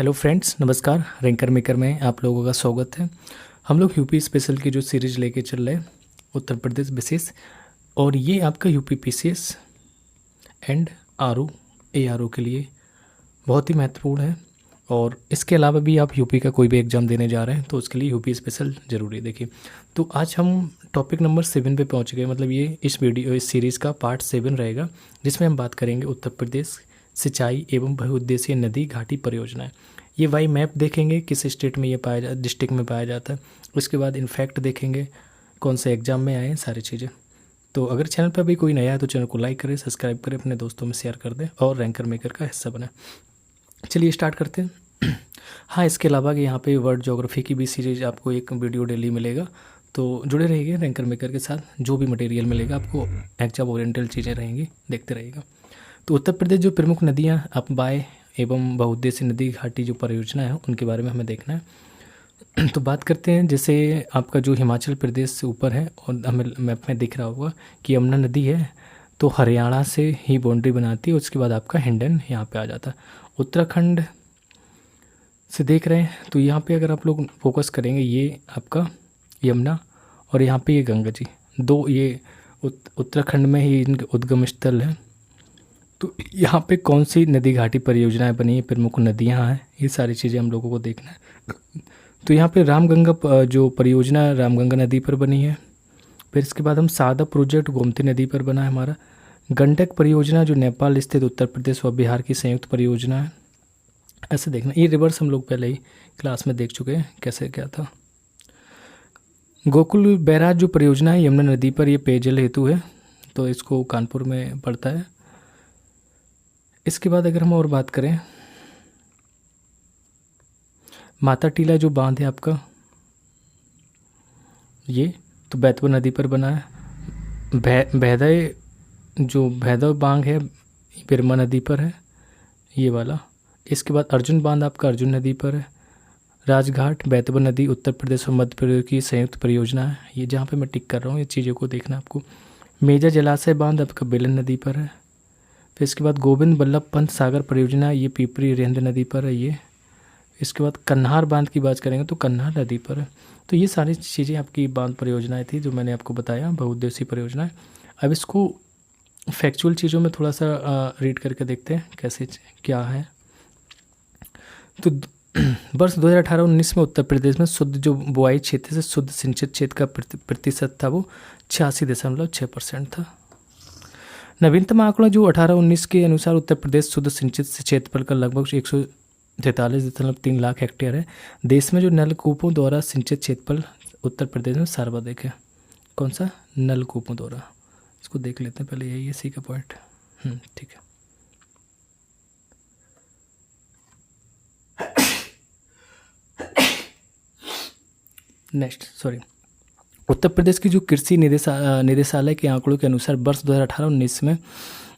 Hello friends, नमस्कार। Ranker maker में आप लोगों का स्वागत है। हम लोग यूपी स्पेशल की जो सीरीज लेके चल रहे हैं, उत्तर प्रदेश विशेष, और ये आपका UP PCS and RO ARO के लिए बहुत ही महत्वपूर्ण है। और इसके अलावा भी आप यूपी का कोई भी एग्ज़ाम देने जा रहे हैं तो उसके लिए यूपी स्पेशल ज़रूरी है। देखिए, तो आज हम टॉपिक नंबर 7 पे पहुंच गए। मतलब ये इस सीरीज़ का पार्ट 7 रहेगा, जिसमें हम बात करेंगे उत्तर प्रदेश सिंचाई एवं बहुउद्देशीय नदी घाटी परियोजनाएं। ये वाई मैप देखेंगे किस स्टेट में ये डिस्ट्रिक्ट में पाया जाता है। उसके बाद इनफैक्ट देखेंगे कौन से एग्ज़ाम में आए हैं, सारी चीज़ें। तो अगर चैनल पर भी कोई नया है तो चैनल को लाइक करें, सब्सक्राइब करें, अपने दोस्तों में शेयर कर दें और रैंकर मेकर का हिस्सा बने। चलिए स्टार्ट करते हैं। हाँ, इसके अलावा कि यहाँ पे वर्ल्ड ज्योग्राफी की भी सीरीज आपको एक वीडियो डेली मिलेगा, तो जुड़े रहिए रैंकर मेकर के साथ। जो भी मटेरियल मिलेगा आपको एग्जाम ओरिएंटल चीज़ें रहेंगी, देखते रहिएगा। तो उत्तर प्रदेश जो प्रमुख नदियाँ अपबाय एवं बहुउद्देशीय नदी घाटी जो परियोजना है उनके बारे में हमें देखना है। तो बात करते हैं, जैसे आपका जो हिमाचल प्रदेश से ऊपर है और हमें मैप में दिख रहा होगा कि यमुना नदी है, तो हरियाणा से ही बाउंड्री बनाती है। उसके बाद आपका हिंडन यहाँ पे आ जाता है। उत्तराखंड से देख रहे हैं तो यहाँ पे अगर आप लोग फोकस करेंगे, ये आपका यमुना और यहाँ पे ये गंगा जी, दो ये उत्तराखंड में ही इनके उद्गम स्थल है। तो यहाँ पे कौन सी नदी घाटी परियोजनाएं बनी है, प्रमुख नदियाँ हैं, ये सारी चीज़ें हम लोगों को देखना है। तो यहाँ पे रामगंगा जो परियोजना रामगंगा नदी पर बनी है। फिर इसके बाद हम सादा प्रोजेक्ट गोमती नदी पर बना है हमारा। गंडक परियोजना जो नेपाल स्थित उत्तर प्रदेश व बिहार की संयुक्त परियोजना है। ऐसे देखना, ये रिवर्स हम लोग पहले ही क्लास में देख चुके हैं कैसे क्या था। गोकुल बैराज जो परियोजना है यमुना नदी पर, ये पेयजल हेतु है, तो इसको कानपुर में पड़ता है। इसके बाद अगर हम और बात करें, माता टीला जो बांध है आपका, ये तो बैतवा नदी पर बना है। भैदय जो भैदव बांध है बिरमा नदी पर है, ये वाला। इसके बाद अर्जुन बांध आपका अर्जुन नदी पर है। राजघाट बैतवा नदी उत्तर प्रदेश और मध्य प्रदेश की संयुक्त परियोजना है, ये जहाँ पे मैं टिक कर रहा हूँ, ये चीज़ों को देखना आपको। मेजा जलाशय बांध आपका बेलन नदी पर है। फिर इसके बाद गोविंद बल्लभ पंत सागर परियोजना, ये पिपरी रेंद नदी पर है ये। इसके बाद कन्हार बांध की बात करेंगे तो कन्हार नदी पर है। तो ये सारी चीज़ें आपकी बांध परियोजनाएं थी जो मैंने आपको बताया, बहुउद्देशीय परियोजनाएं। अब इसको फैक्चुअल चीज़ों में थोड़ा सा रीड करके देखते हैं कैसे क्या है। तो वर्ष 2018-19 में उत्तर प्रदेश में शुद्ध जो बुआई क्षेत्र से शुद्ध सिंचित क्षेत्र का प्रतिशत था वो 86.6% था। नवीनतम आंकड़ा जो 18-19 के अनुसार उत्तर प्रदेश शुद्ध सिंचित क्षेत्रफल का लगभग 143.3 लाख हेक्टेयर है। देश में जो नलकूपों द्वारा सिंचित क्षेत्रफल उत्तर प्रदेश में सर्वाधिक है। कौन सा? नलकूपों द्वारा। इसको देख लेते हैं पहले, यही है सी का पॉइंट। ठीक है। नेक्स्ट, सॉरी, उत्तर प्रदेश की जो कृषि निदेशालय के आंकड़ों के अनुसार वर्ष 2018-19 में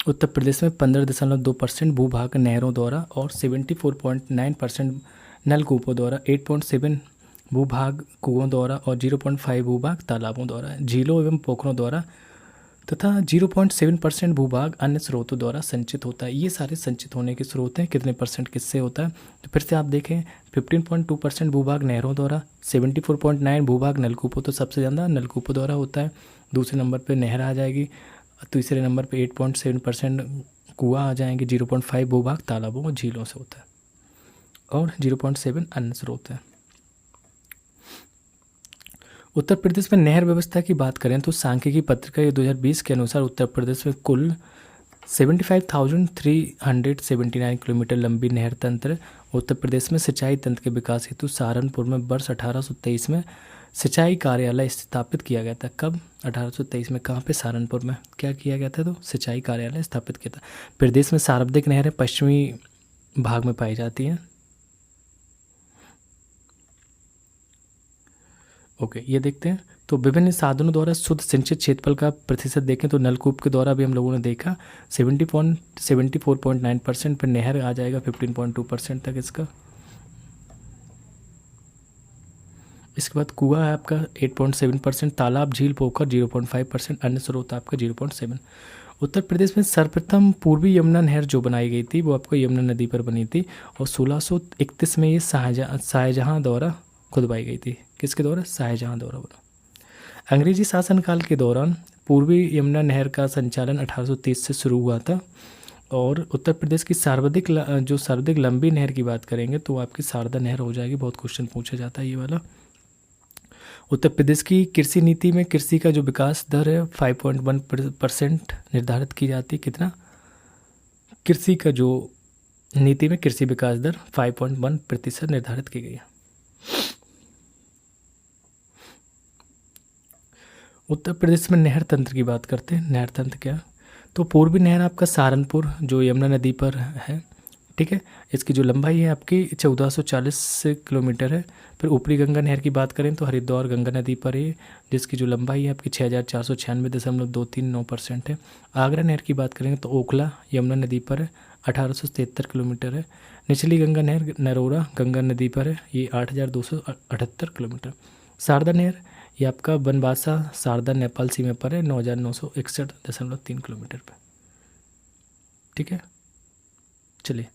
उत्तर प्रदेश में 15.2% भूभाग नहरों द्वारा और 74.9% नलकूपों द्वारा, 8.7 भूभाग कुओं द्वारा और 0.5 भूभाग तालाबों द्वारा, झीलों एवं पोखरों द्वारा तथा 0.7% भूभाग अन्य स्रोतों द्वारा संचित होता है। ये सारे संचित होने के स्रोत हैं। कितने परसेंट किससे होता है? तो फिर से आप देखें, 15.2% भूभाग नहरों द्वारा, 74.9 भूभाग नलकूपों, तो सबसे ज़्यादा नलकूपों द्वारा होता है। दूसरे नंबर पे नहर आ जाएगी। तीसरे नंबर पे 8.7% कुआं आ जाएंगे। 0.5 भूभाग तालाबों और झीलों से होता है और 0.7 अन्य स्रोत है। उत्तर प्रदेश में नहर व्यवस्था की बात करें तो सांख्यिकी पत्रिका 2020 के अनुसार उत्तर प्रदेश में कुल 75,379 किलोमीटर लंबी नहर तंत्र। उत्तर प्रदेश में सिंचाई तंत्र के विकास हेतु सहारनपुर में वर्ष 1823 में सिंचाई कार्यालय स्थापित किया गया था। कब? 1823 में। कहाँ पे? सहारनपुर में। क्या किया गया था? तो सिंचाई कार्यालय स्थापित किया था। प्रदेश में सर्वाधिक नहरें पश्चिमी भाग में पाई जाती हैं। ओके, ये देखते हैं। तो विभिन्न साधनों द्वारा शुद्ध सिंचित क्षेत्रफल का प्रतिशत देखें तो नलकूप के द्वारा भी हम लोगों ने देखा 74.9%, पर नहर आ जाएगा 15.2% तक इसका। इसके बाद कुआं है आपका 8.7%, तालाब झील पोखर 0.5%, अन्य स्रोत आपका 0.7। उत्तर प्रदेश में सर्वप्रथम पूर्वी यमुना नहर जो बनाई गई थी वो आपको यमुना नदी पर बनी थी, और 1631 में ये शाहजहाँ द्वारा खुदवाई गई थी। किसके द्वारा? शाहजहाँ द्वारा बना। अंग्रेजी शासनकाल के दौरान पूर्वी यमुना नहर का संचालन 1830 से शुरू हुआ था। और उत्तर प्रदेश की सर्वाधिक लंबी नहर की बात करेंगे तो आपकी शारदा नहर हो जाएगी। बहुत क्वेश्चन पूछा जाता है ये वाला। उत्तर प्रदेश की कृषि नीति में कृषि का जो विकास दर है 5.1% निर्धारित की जाती है। कितना? कृषि का जो नीति में कृषि विकास दर 5.1% निर्धारित की गई है। उत्तर प्रदेश में नहर तंत्र की बात करते हैं। नहर तंत्र क्या? तो पूर्वी नहर आपका सहारनपुर जो यमुना नदी पर है, ठीक है, इसकी जो लंबाई है आपकी 1440 किलोमीटर है। फिर ऊपरी गंगा नहर की बात करें तो हरिद्वार गंगा नदी पर है, जिसकी जो लंबाई है आपकी 6496.29% है। आगरा नहर की बात करेंगे तो ओखला यमुना नदी पर है, 1873 किलोमीटर है। निचली गंगा नहर नरोरा गंगा नदी पर है, ये 8278 किलोमीटर। शारदा नहर ये आपका बनवासा शारदा नेपाल सीमा पर है, 9961.3 किलोमीटर पर, ठीक है। चलिए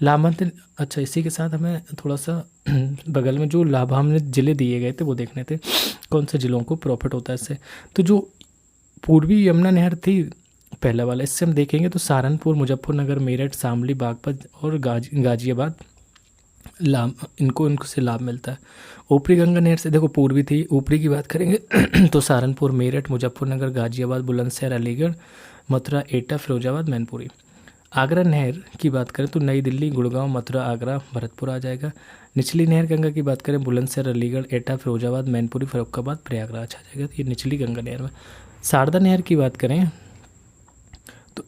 लाभान्वित, अच्छा इसी के साथ हमें थोड़ा सा बगल में जो लाभान्वित ज़िले दिए गए थे वो देखने थे, कौन से ज़िलों को प्रॉफिट होता है इससे। तो जो पूर्वी यमुना नहर थी पहला वाला, इससे हम देखेंगे तो सहारनपुर, मुजफ्फरनगर, मेरठ, शामली, बागपत और गाजियाबाद इनको से लाभ मिलता है। ऊपरी गंगा नहर से देखो पूर्वी थी, ऊपरी की बात करेंगे तो सहारनपुर, मेरठ, मुजफ्फरनगर, गाजियाबाद, बुलंदशहर, अलीगढ़, मथुरा, एटा, फिरोजाबाद, मैनपुरी। आगरा नहर की बात करें तो नई दिल्ली, गुड़गांव, मथुरा, आगरा, भरतपुर आ जाएगा। निचली नहर गंगा की बात करें बुलंदशहर, अलीगढ़, एटा, फिरोजाबाद, मैनपुरी, फरुखाबाद, प्रयागराज आ जाएगा। तो ये निचली गंगा नहर में। शारदा नहर की बात करें तो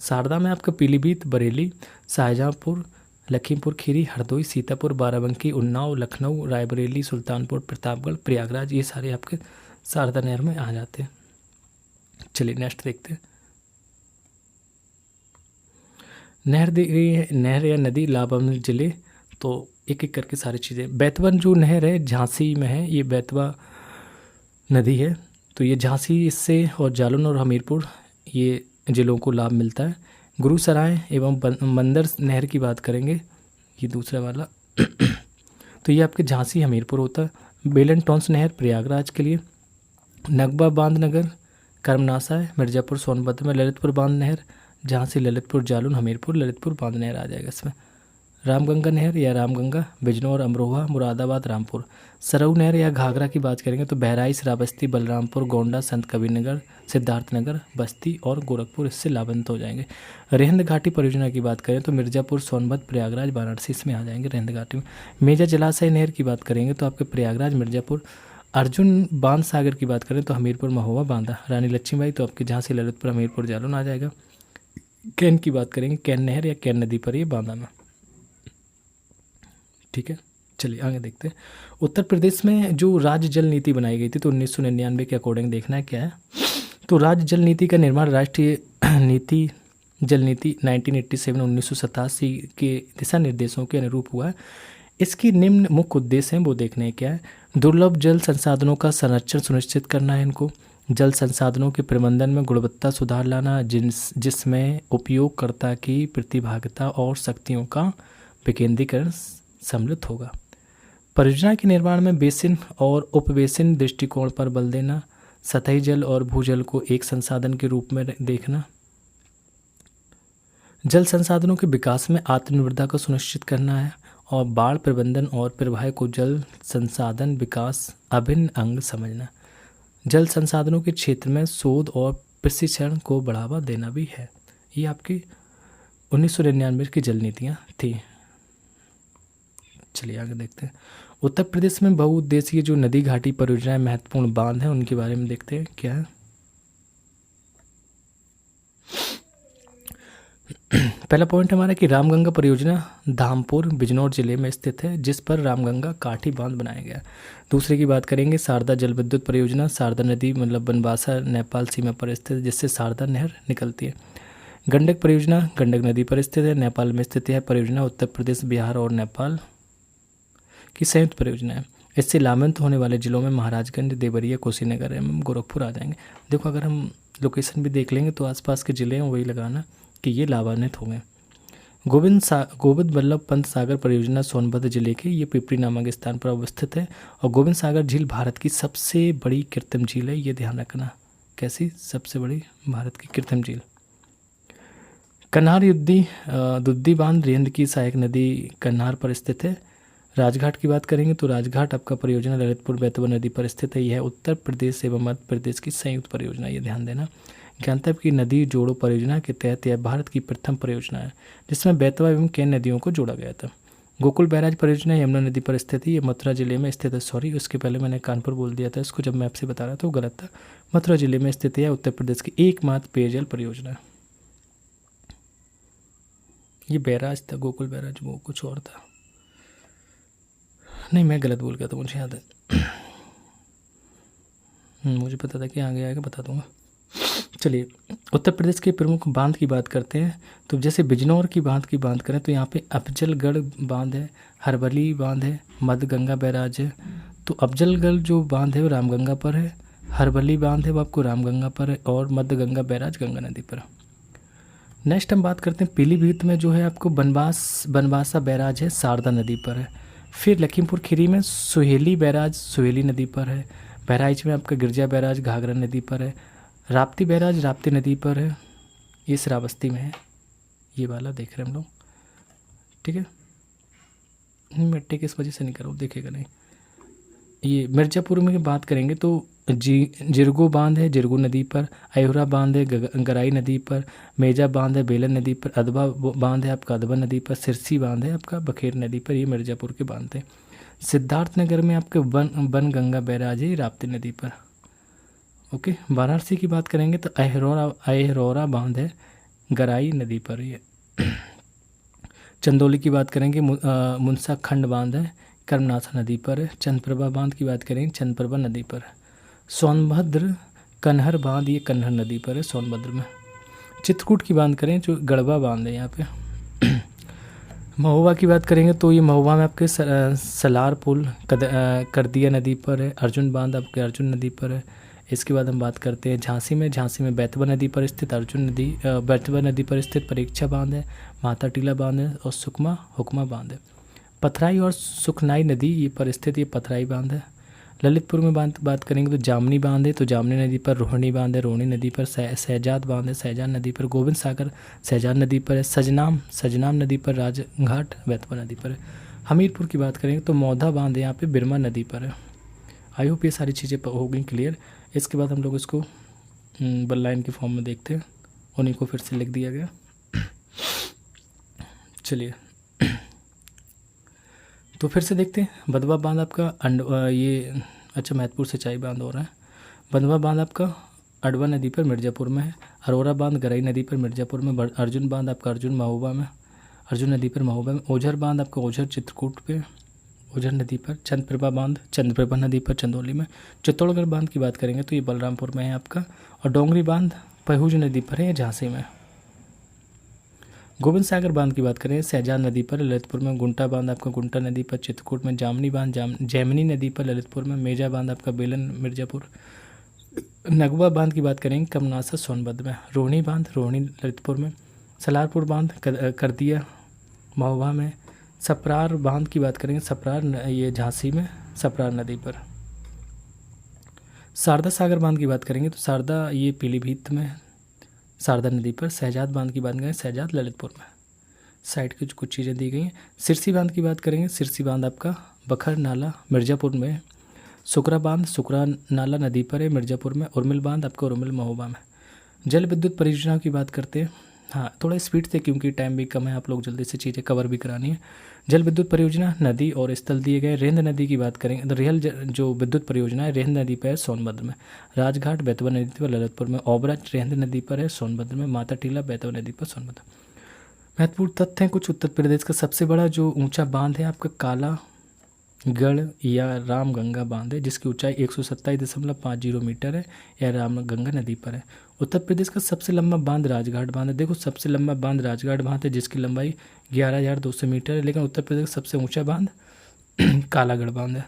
शारदा में आपका पीलीभीत, बरेली, शाहजहाँपुर, लखीमपुर खीरी, हरदोई, सीतापुर, बाराबंकी, उन्नाव, लखनऊ, रायबरेली, सुल्तानपुर, प्रतापगढ़, प्रयागराज, ये सारे आपके शारदा नहर में आ जाते हैं। चलिए नेक्स्ट देखते हैं। नहर या नदी लाभान्वित जिले, तो एक एक करके सारी चीज़ें। बेतवा जो नहर है झांसी में है, ये बेतवा नदी है, तो ये झांसी इससे और जालौन और हमीरपुर ये जिलों को लाभ मिलता है। गुरुसराय एवं मंदर नहर की बात करेंगे, ये दूसरा वाला तो ये आपके झांसी हमीरपुर होता है। बेलन टॉन्स नहर प्रयागराज के लिए। नगबा बांध नगर कर्मनासा है, मिर्ज़ापुर सोनभद्र में। ललितपुर बांध नहर झांसी, ललितपुर, जालौन, हमीरपुर, ललितपुर बांध नहर आ जाएगा इसमें। रामगंगा नहर या रामगंगा बिजनौर, अमरोहा, मुरादाबाद, रामपुर। सरयू नहर या घाघरा की बात करेंगे तो बहराइच, श्रावस्ती, बलरामपुर, गोंडा, संत कबीरनगर, सिद्धार्थनगर, बस्ती और गोरखपुर इससे लाभान्वित हो जाएंगे। रेहंद घाटी परियोजना की बात करें तो मिर्ज़ापुर, सोनभद्र, प्रयागराज, वाराणसी इसमें आ जाएंगे रेहंद घाटी में। मेजा जलाशय नहर की बात करेंगे तो आपके प्रयागराज, मिर्ज़ापुर। अर्जुन बांध सागर की बात करें तो हमीरपुर, महोबा, बांदा। रानी लक्ष्मीबाई तो आपके झांसी, ललितपुर, हमीरपुर, जालौन आ जाएगा। कैन की बात करेंगे, कैन नहर या कैन नदी पर, ये बांदा में, ठीक है। चलिए आगे देखते हैं। उत्तर प्रदेश में जो राज्य जल नीति बनाई गई थी तो 1999 के अकॉर्डिंग देखना है क्या है। तो राज्य जल नीति का निर्माण राष्ट्रीय नीति जल नीति 1987 के दिशा निर्देशों के अनुरूप हुआ है। इसकी निम्न मुख्य उद्देश्य हैं वो देखने हैं क्या है। दुर्लभ जल संसाधनों का संरक्षण सुनिश्चित करना है इनको। जल संसाधनों के प्रबंधन में गुणवत्ता सुधार लाना, जिसमें उपयोगकर्ता की प्रतिभागिता और शक्तियों का विकेंद्रीकरण सम्मिलित होगा। परियोजना के निर्माण में बेसिन और उपबेसिन दृष्टिकोण पर बल देना। सतही जल और भूजल को एक संसाधन के रूप में देखना। जल संसाधनों के विकास में आत्मनिर्भरता को सुनिश्चित करना है और बाढ़ प्रबंधन और प्रवाह को जल संसाधन विकास अभिन्न अंग समझना। जल संसाधनों के क्षेत्र में शोध और प्रशिक्षण को बढ़ावा देना भी है। ये आपकी 1999 की जल नीतियाँ थी। चलिए आगे देखते हैं। उत्तर प्रदेश में बहुउद्देशीय जो नदी घाटी परियोजनाएं महत्वपूर्ण बांध हैं उनके बारे में देखते हैं क्या है। पहला पॉइंट हमारा कि रामगंगा परियोजना धामपुर बिजनौर जिले में स्थित है, जिस पर रामगंगा काठी बांध बनाया गया। दूसरे की बात करेंगे शारदा जल विद्युत परियोजना, शारदा नदी मतलब बनवासा नेपाल सीमा पर स्थित है, जिससे शारदा नहर निकलती है। गंडक परियोजना गंडक नदी पर स्थित है, नेपाल में स्थित है परियोजना। उत्तर प्रदेश, बिहार और नेपाल की संयुक्त परियोजना है। इससे लाभान्वित होने वाले जिलों में महाराजगंज, देवरिया, कुशीनगर एवं गोरखपुर आ जाएंगे। देखो अगर हम लोकेशन भी देख लेंगे तो आसपास के ज़िले हैं वही लगाना कि ये लाभान्वित होंगे। गोविंद बल्लभ पंत सागर परियोजना सोनभद्र जिले के ये पिपरी नामक स्थान पर अवस्थित है और गोविंद सागर झील भारत की सबसे बड़ी कृत्रिम झील है, ये ध्यान रखना। कैसी? सबसे बड़ी भारत की कृत्रिम झील। कन्हार दुद्दी बांध रेंद की सहायक नदी कन्हार पर स्थित है। राजघाट की बात करेंगे तो राजघाट आपका परियोजना ललितपुर बेतवा नदी पर स्थित है। यह उत्तर प्रदेश एवं मध्य प्रदेश की संयुक्त परियोजना, ये ध्यान देना। ज्ञानतप की नदी जोड़ो परियोजना के तहत यह भारत की प्रथम परियोजना है जिसमें बेतवा एवं केन नदियों को जोड़ा गया था। गोकुल बैराज परियोजना यमुना नदी पर स्थित है, ये मथुरा जिले में स्थित है। सॉरी, उसके पहले मैंने कानपुर बोल दिया था, इसको जब मैप से बता रहा था वो गलत था। मथुरा जिले में स्थित है, उत्तर प्रदेश की एकमात्र पेयजल परियोजना। ये बैराज था, गोकुल बैराज, वो कुछ और था। नहीं, मैं गलत बोल गया था, मुझे याद है। मुझे पता था कि आगे आगे बता दूंगा। चलिए, उत्तर प्रदेश के प्रमुख बांध की बात करते हैं। तो जैसे बिजनौर की बांध करें तो यहाँ पे अफजलगढ़ बांध है, हरबली बांध है, मध्यगंगा बैराज है। तो अफजलगढ़ जो बांध है वो रामगंगा पर है, हरबली बांध है वो आपको रामगंगा पर है और मध्यगंगा बैराज गंगा नदी पर। नेक्स्ट हम बात करते हैं पीलीभीत में जो है आपको बनवासा बैराज है, शारदा नदी पर है। फिर लखीमपुर खीरी में सुहेली बैराज सुहेली नदी पर है। बहराइच में आपका गिरजा बैराज घाघरा नदी पर है। राप्ती बैराज राप्ती नदी पर है, ये श्रावस्ती में है, ये वाला देख रहे हैं हम लोग, ठीक है। मिट्टी किस वजह से नहीं कर रहा हूँ, देखेगा नहीं। ये मिर्ज़ापुर में बात करेंगे तो जिरगो बांध है जिरगो नदी पर, अयोरा बांध है गराई नदी पर, मेजा बांध है बेलन नदी पर, अदबा बांध है आपका अदबा नदी पर, सिरसी बांध है आपका बखेर नदी पर। ये मिर्ज़ापुर के बांध है। सिद्धार्थनगर में आपके वन गंगा बैराज है राप्ती नदी पर। ओके, वाराणसी की बात करेंगे तो अहरौरा बांध है गराई नदी पर। ये चंदौली की बात करेंगे मुनसा खंड बांध है कर्मनाथा नदी पर है। चंद्रप्रभा बांध की बात करेंगे चंद्रप्रभा नदी पर है। सोनभद्र कन्हर बांध ये कन्हर नदी पर है सोनभद्र में। चित्रकूट की बात करें जो गढ़वा बांध है यहाँ पे। महोबा की बात करेंगे तो ये महोबा में आपके सलार पुल करदिया नदी पर है। अर्जुन बांध आपके अर्जुन नदी पर है। इसके बाद हम बात करते हैं झांसी में बेतवा नदी पर स्थित बेतवा नदी पर स्थित परीक्षा बांध है, माता टीला बांध है और हुक्मा बांध है। पथराई और सुखनाई नदी ये पर स्थित ये पथराई बांध है। ललितपुर में बात करेंगे तो जामनी बांध है, तो जामनी नदी पर रोहिणी बांध है, रोहिणी नदी पर सहजाद बांध है, सहजाद नदी पर गोविंद सागर सहजाद नदी पर है। सजनाम नदी पर राजघाट बेतवा नदी पर है। हमीरपुर की बात करेंगे तो मौधा बांध है यहाँ पे बिरमा नदी पर है। आई होप ये सारी चीज़ें हो गई क्लियर। इसके बाद हम लोग इसको बल लाइन के फॉर्म में देखते हैं, उन्हीं को फिर से लिख दिया गया। चलिए तो फिर से देखते हैं। बंधवा बांध आपका ये अच्छा महत्वपूर्ण सिंचाई बांध हो रहा है। बंधवा बांध आपका अडवा नदी पर मिर्ज़ापुर में है। अरोरा बांध गराई नदी पर मिर्ज़ापुर में। अर्जुन बांध आपका अर्जुन नदी पर महोबा में। ओझर बांध आपका ओझर चित्रकूट पे ओझर नदी पर। चंद्रप्रभा बांध चंद्रप्रभा नदी पर चंदौली में। चित्तौड़गढ़ बांध की बात करेंगे तो ये बलरामपुर में है आपका। और डोंगरी बांध पहुज नदी पर है झांसी में। गोविंद सागर बांध की बात करें सहजाद नदी पर ललितपुर में। गुंटा बांध आपका गुंटा नदी पर चित्रकूट में। जामनी बांध जैमिनी नदी पर ललितपुर में। मेजा बांध आपका बेलन मिर्ज़ापुर। नगवा बांध की बात करेंगे कमनासा सोनभद्र में। रोहिणी बांध रोहिणी ललितपुर में। सलारपुर बांध करदिया महोबा में। सप्रार बांध की बात करेंगे सप्रार ये झांसी में सप्रार नदी पर। शारदा सागर बांध की बात करेंगे तो शारदा ये पीलीभीत में शारदा नदी पर। सहजाद बांध की बात करें सहजाद ललितपुर में। साइड की कुछ चीज़ें दी गई हैं। सिरसी बांध की बात करेंगे सिरसी बांध आपका बखर नाला मिर्ज़ापुर में। सुकरा नाला नदी पर है मिर्ज़ापुर में। उर्मिल बांध आपका उर्मिल महोबा में। जल विद्युत परियोजना की बात करते हैं। हाँ, थोड़ा स्पीड से क्योंकि टाइम भी कम है, आप लोग जल्दी से चीज़ें कवर भी करानी है। जल विद्युत परियोजना नदी और स्थल दिए गए। रेंद नदी की बात करेंगे तो रियल जो विद्युत परियोजना है रेंद नदी पर है सोनभद्र में। राजघाट बेतवा नदी पर ललितपुर में। ओबराज रेंद नदी पर है सोनभद्र में। माता टीला बेतवा नदी पर सोनभद्र। महत्वपूर्ण तथ्य हैं कुछ। उत्तर प्रदेश का सबसे बड़ा जो ऊंचा बांध है आपका कालागढ़ या रामगंगा बांध है जिसकी ऊंचाई 127.50 मीटर है, यह रामगंगा नदी पर है। उत्तर प्रदेश का सबसे लंबा बांध राजघाट बांध है। देखो सबसे लंबा बांध राजघाट बांध है जिसकी लंबाई 11,200 मीटर है, लेकिन उत्तर प्रदेश का सबसे ऊंचा बांध कालागढ़ बांध है।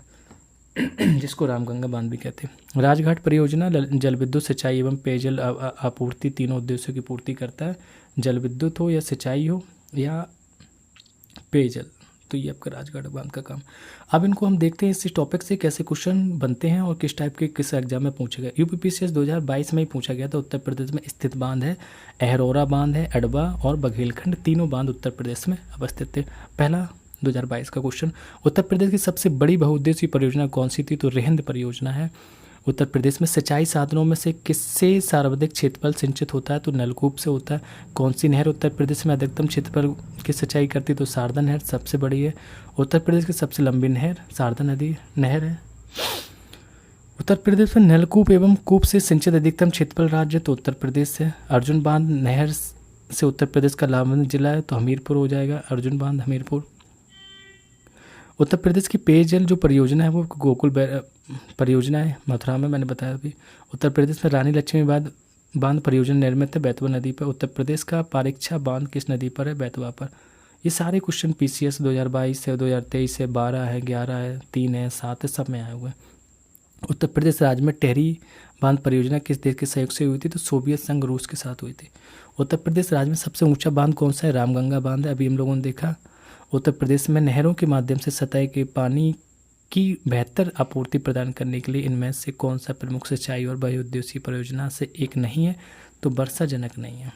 जिसको रामगंगा बांध भी कहते हैं। राजघाट परियोजना जल विद्युत, सिंचाई एवं पेयजल आपूर्ति तीनों उद्देश्यों की पूर्ति करता है। जल विद्युत हो या सिंचाई हो या पेयजल, तो ये आपका राजघाट बांध का काम। अब इनको हम देखते हैं इस टॉपिक से कैसे क्वेश्चन बनते हैं और किस टाइप के किस एग्जाम में पूछे गए। यूपीपीसीएस 2022 में ही पूछा गया था। उत्तर प्रदेश में स्थित बांध है, अहरौरा बांध है, अडबा और बघेलखंड, तीनों बांध उत्तर प्रदेश में अवस्थित थे। पहला 2022 का क्वेश्चन, उत्तर प्रदेश की सबसे बड़ी बहुउद्देशीय परियोजना कौन सी थी? तो रेहंद परियोजना है। उत्तर प्रदेश में सिंचाई साधनों में से किससे सर्वाधिक क्षेत्रफल सिंचित होता है? तो नलकूप से होता है। कौन सी नहर उत्तर प्रदेश में अधिकतम क्षेत्रफल की सिंचाई करती है? तो शारदा नहर सबसे बड़ी है। उत्तर प्रदेश की सबसे लंबी नहर शारदा नदी नहर है। उत्तर प्रदेश में नलकूप एवं कूप से सिंचित अधिकतम क्षेत्रफल राज्य, तो उत्तर प्रदेश है। अर्जुन बांध नहर से उत्तर प्रदेश का लाभबंद जिला है, तो हमीरपुर हो जाएगा, अर्जुन बांध हमीरपुर। उत्तर प्रदेश की पेयजल जो परियोजना है वो गोकुल परियोजना है, मथुरा में, मैंने बताया अभी। उत्तर प्रदेश में रानी लक्ष्मी बांध परियोजना निर्मित है बेतवा नदी पर। उत्तर प्रदेश का पारीक्षा बांध किस नदी पर है? बेतवा पर। ये सारे क्वेश्चन पीसीएस 2022 है, 2023 है, 12 है, 11 है, 3 है, 7 है, सब में आए हुए हैं। उत्तर प्रदेश राज्य में टेहरी बांध परियोजना किस देश के सहयोग से हुई थी? तो सोवियत संघ रूस के साथ हुई थी। उत्तर प्रदेश राज्य में सबसे ऊंचा बांध कौन सा है? रामगंगा बांध है, अभी हम लोगों ने देखा। उत्तर प्रदेश में नहरों के माध्यम से सतह के पानी की बेहतर आपूर्ति प्रदान करने के लिए इनमें से कौन सा प्रमुख सिंचाई और बहुउद्देशीय परियोजना से एक नहीं है? तो वर्षाजनक नहीं है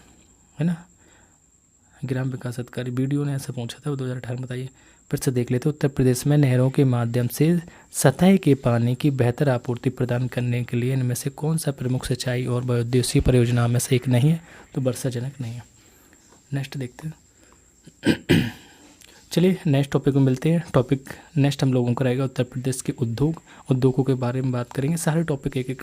ना। ग्राम विकास अधिकारी वीडियो ने ऐसा पूछा था, वो 2018 में। बताइए, फिर से देख लेते। उत्तर प्रदेश में नहरों के माध्यम से सतह के पानी की बेहतर आपूर्ति प्रदान करने के लिए इनमें से कौन सा प्रमुख सिंचाई और बहुउद्देशीय परियोजना में से एक नहीं है? तो वर्षाजनक नहीं है। नेक्स्ट देखते हैं। चलिए नेक्स्ट टॉपिक में मिलते हैं। टॉपिक नेक्स्ट हम लोगों का रहेगा उत्तर प्रदेश के उद्योगों के बारे में बात करेंगे। सारे टॉपिक एक एक